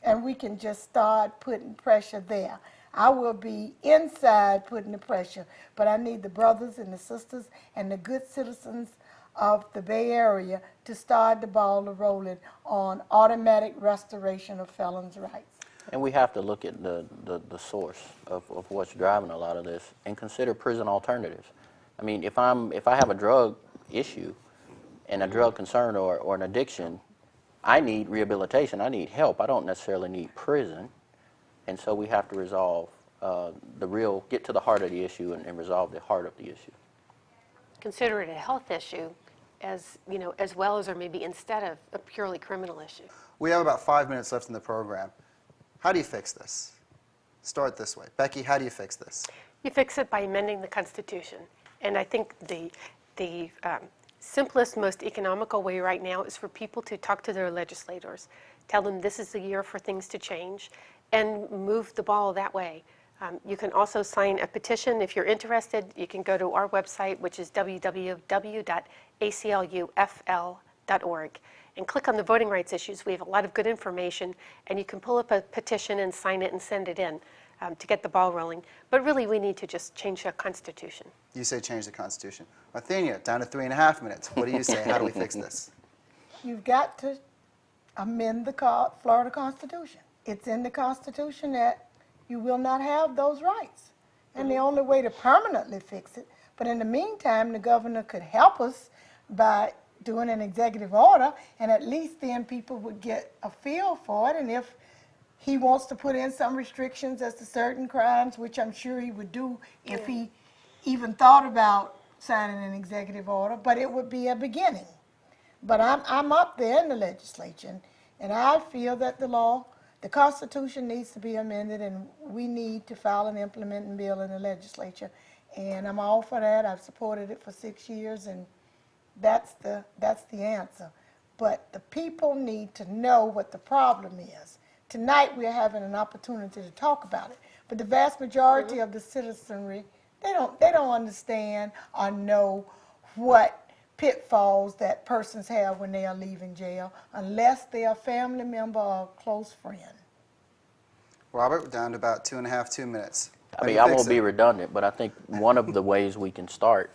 S10: and we can just start putting pressure there. I will be inside putting the pressure, but I need the brothers and the sisters and the good citizens of the Bay Area to start the ball rolling on automatic restoration of felons' rights.
S8: And we have to look at the source of what's driving a lot of this and consider prison alternatives. I mean, if I have a drug issue and a drug concern or an addiction, I need rehabilitation. I need help. I don't necessarily need prison. And so we have to resolve get to the heart of the issue and resolve the heart of the issue.
S9: Consider it a health issue as well as, or maybe instead of, a purely criminal issue.
S1: We have about 5 minutes left in the program. How do you fix this? Start this way. Becky, how do you fix this?
S9: You fix it by amending the Constitution. And I think the simplest, most economical way right now is for people to talk to their legislators, tell them this is the year for things to change, and move the ball that way. You can also sign a petition if you're interested. You can go to our website, which is www.aclufl.org, and click on the voting rights issues. We have a lot of good information, and you can pull up a petition and sign it and send it in to get the ball rolling. But really, we need to just change the Constitution.
S1: You say change the Constitution. Arthenia, down to 3.5 minutes. What do you say? How do we fix this?
S10: You've got to amend the Florida Constitution. It's in the Constitution that you will not have those rights. And the only way to permanently fix it, but in the meantime, the governor could help us by doing an executive order, and at least then people would get a feel for it. And if he wants to put in some restrictions as to certain crimes, which I'm sure he would do if he even thought about signing an executive order, but it would be a beginning. But I'm up there in the legislature, and I feel that the Constitution needs to be amended, and we need to file an implementing bill in the legislature. And I'm all for that. I've supported it for 6 years, and that's the answer. but the people need to know what the problem is. Tonight we're having an opportunity to talk about it, but the vast majority of the citizenry, they don't understand or know what pitfalls that persons have when they are leaving jail, unless they are a family member or a close friend.
S1: Robert, we're down to about 2 minutes.
S8: I mean, I won't be redundant, but I think one of the ways we can start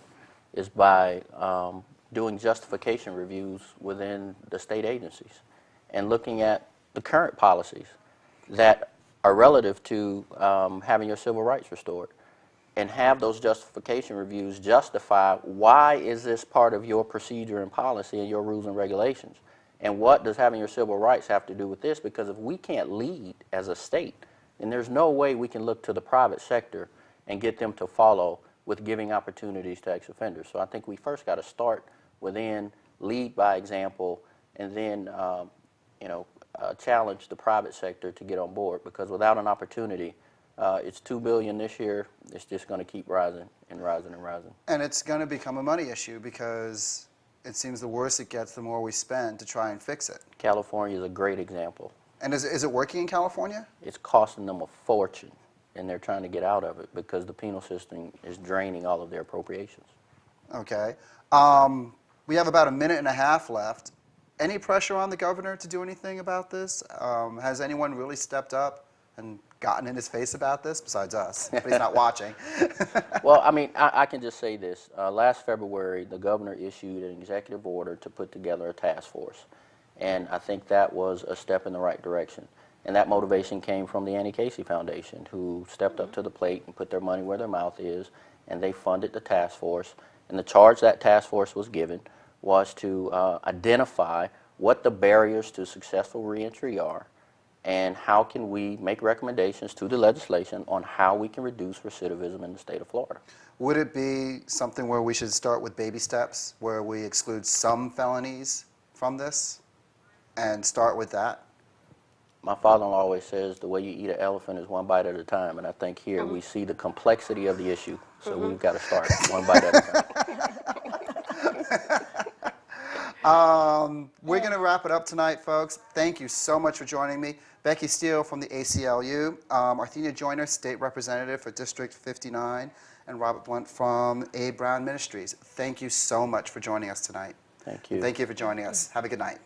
S8: is by doing justification reviews within the state agencies and looking at the current policies that are relative to having your civil rights restored, and have those justification reviews justify why is this part of your procedure and policy and your rules and regulations, and what does having your civil rights have to do with this? Because if we can't lead as a state, then there's no way we can look to the private sector and get them to follow with giving opportunities to ex-offenders. So I think we first got to start within, lead by example, and then challenge the private sector to get on board, because without an opportunity, it's $2 billion this year. It's just going to keep rising and rising and rising.
S1: And it's going to become a money issue, because it seems the worse it gets, the more we spend to try and fix it.
S8: California is a great example.
S1: And is it working in California?
S8: It's costing them a fortune, and they're trying to get out of it because the penal system is draining all of their appropriations.
S1: Okay. We have about 1.5 minutes left. Any pressure on the governor to do anything about this? Has anyone really stepped up and gotten in his face about this, besides us? But he's not watching.
S8: Well, I mean, I can just say this. Last February, the governor issued an executive order to put together a task force. And I think that was a step in the right direction. And that motivation came from the Annie Casey Foundation, who stepped up to the plate and put their money where their mouth is, and they funded the task force. And the charge that task force was given was to identify what the barriers to successful reentry are, and how can we make recommendations to the legislation on how we can reduce recidivism in the state of Florida.
S1: Would it be something where we should start with baby steps, where we exclude some felonies from this and start with that?
S8: My father-in-law always says the way you eat an elephant is one bite at a time, and I think here we see the complexity of the issue, so we've got to start one bite at a time.
S1: We're going to wrap it up tonight, folks. Thank you so much for joining me. Becky Steele from the ACLU, Arthenia Joyner, State Representative for District 59, and Robert Blount from A. Brown Ministries. Thank you so much for joining us tonight.
S8: Thank you.
S1: Thank you for joining us. Have a good night.